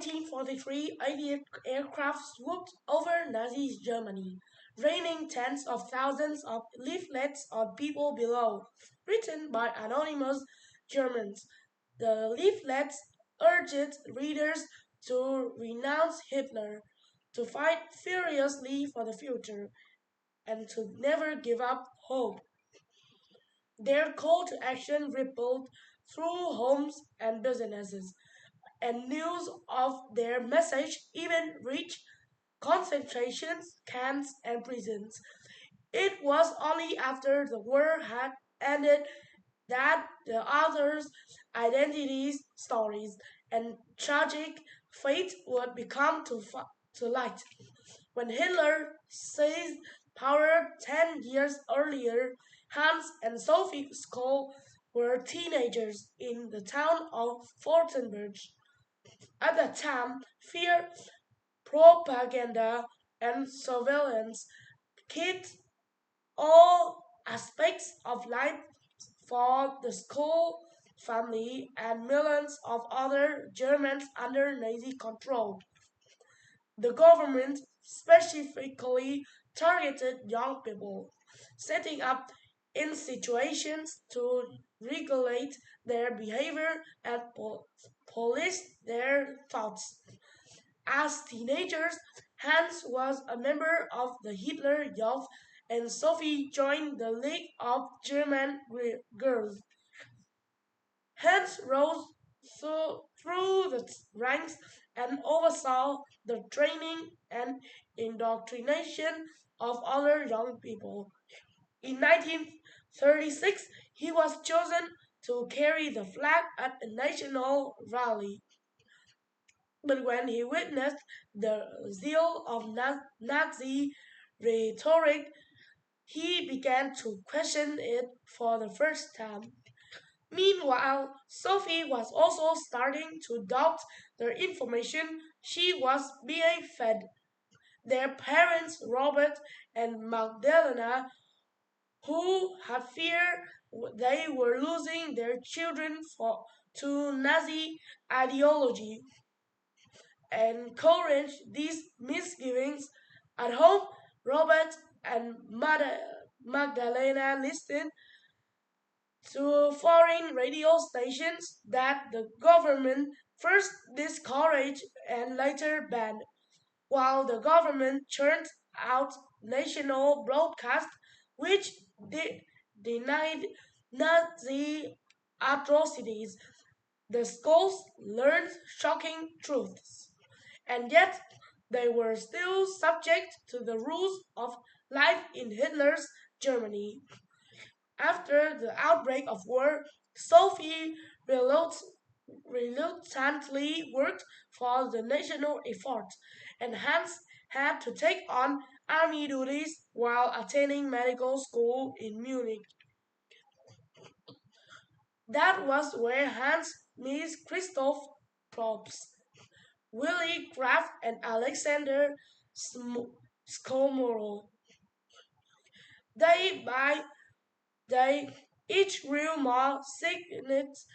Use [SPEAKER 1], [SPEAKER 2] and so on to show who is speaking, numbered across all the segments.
[SPEAKER 1] 1943, Allied aircraft swooped over Nazi Germany, raining tens of thousands of leaflets on people below, written by anonymous Germans. The leaflets urged readers to renounce Hitler, to fight furiously for the future, and to never give up hope. Their call to action rippled through homes and businesses, and news of their message even reached concentration camps and prisons. It was only after the war had ended that the author's identities, stories, and tragic fate would become to light. When Hitler seized power 10 years earlier, Hans and Sophie Scholl were teenagers in the town of Fortenberg. At that time, fear, propaganda, and surveillance hit all aspects of life for the school family and millions of other Germans under Nazi control. The government specifically targeted young people, setting up institutions to regulate their behavior and police their thoughts. As teenagers, Hans was a member of the Hitler Youth and Sophie joined the League of German Girls. Hans rose through the ranks and oversaw the training and indoctrination of other young people. In 1936, he was chosen to carry the flag at a national rally. But when he witnessed the zeal of Nazi rhetoric, he began to question it for the first time. Meanwhile, Sophie was also starting to doubt the information she was being fed. Their parents, Robert and Magdalena, who had feared they were losing their children to Nazi ideology, encouraged these misgivings. At home, Robert and Magdalena listened to foreign radio stations that the government first discouraged and later banned, while the government churned out national broadcasts which denied Nazi atrocities. The schools learned shocking truths, and yet they were still subject to the rules of life in Hitler's Germany. After the outbreak of war, Sophie reluctantly worked for the national effort, and Hans had to take on army duties while attending medical school in Munich. That was where Hans meets Christoph Probst, Willy Graf, and Alexander Skomoro. Day by day, each grew more sickness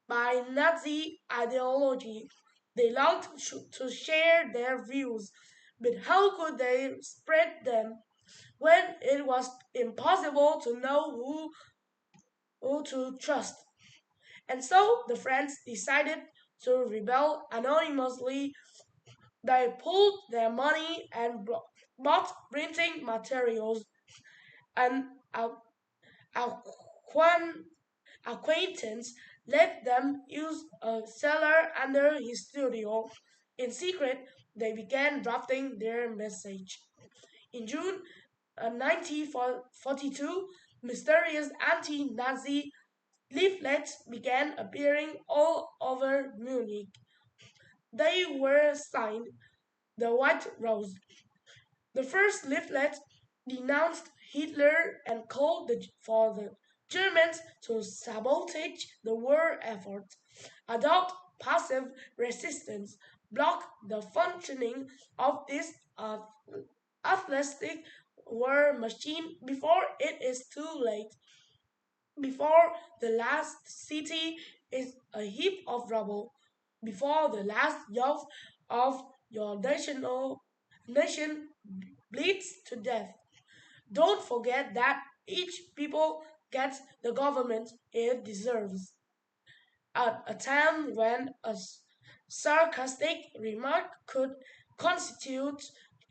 [SPEAKER 1] by Nazi ideology. They longed to share their views, but how could they spread them when it was impossible to know who to trust? And so the friends decided to rebel anonymously. They pooled their money and bought printing materials. An acquaint- acquaintance let them use a cellar under his studio. In secret, they began drafting their message. In June 1942, mysterious anti-Nazi leaflets began appearing all over Munich. They were signed the White Rose. The first leaflet denounced Hitler and called for the Germans to sabotage the war effort, adopt passive resistance, block the functioning of this athletic war machine before it is too late, before the last city is a heap of rubble. before the last youth of your nation bleeds to death. Don't forget that each people gets the government it deserves. At a time when a sarcastic remark could constitute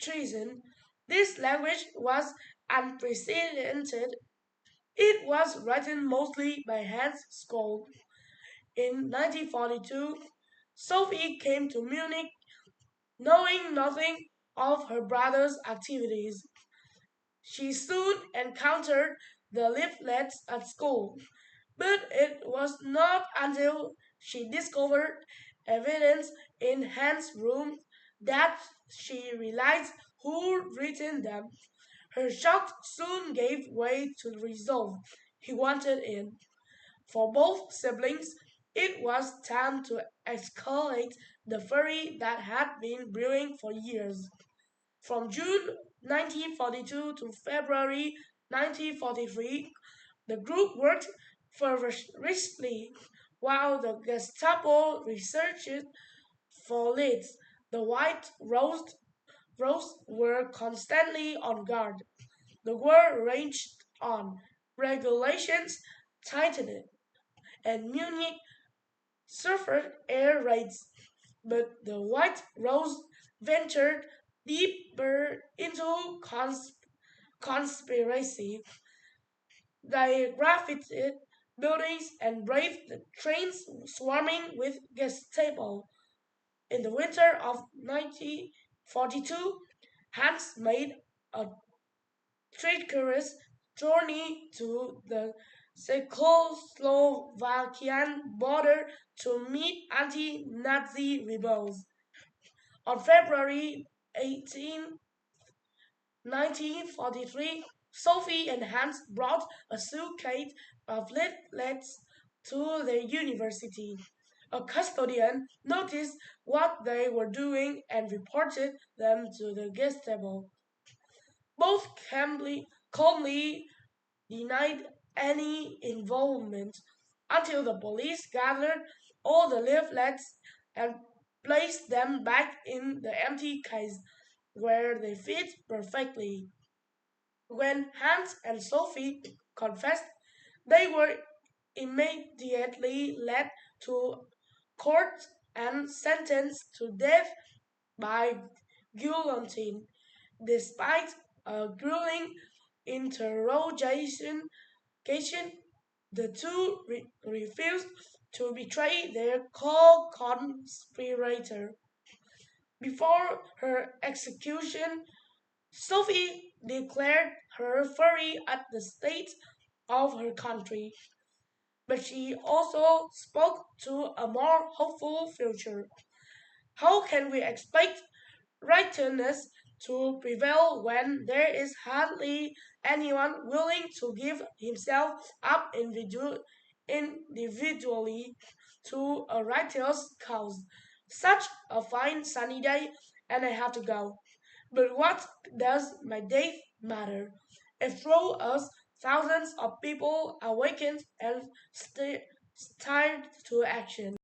[SPEAKER 1] treason, this language was unprecedented. It was written mostly by Hans Skoll. In 1942, Sophie came to Munich knowing nothing of her brother's activities. She soon encountered the leaflets at school, but it was not until she discovered evidence in Hans' room that she realized who'd written them. Her shock soon gave way to the resolve he wanted in. For both siblings, it was time to escalate the fury that had been brewing for years. From June 1942 to February 1943, the group worked feverishly while the Gestapo researched for leads. The White Rose were constantly on guard. The war raged on. Regulations tightened, and Munich suffered air raids. But the White Rose ventured deeper into conspiracy. They graffited buildings and braved the trains swarming with Gestapo. In the winter of 1942, Hans made a treacherous journey to the Czechoslovakian border to meet anti-Nazi rebels. On February 18, 1943, Sophie and Hans brought a suitcase of leaflets to the university. A custodian noticed what they were doing and reported them to the Gestapo. Both calmly denied any involvement until the police gathered all the leaflets and placed them back in the empty case where they fit perfectly. When Hans and Sophie confessed, they were immediately led to court and sentenced to death by guillotine. Despite a grueling interrogation, the two refused to betray their co-conspirator. Before her execution, Sophie declared her fury at the state of her country, but she also spoke to a more hopeful future. How can we expect righteousness to prevail when there is hardly anyone willing to give himself up individually to a righteous cause? Such a fine sunny day, and I have to go. But what does my death matter? If through us thousands of people awakened and stirred to action.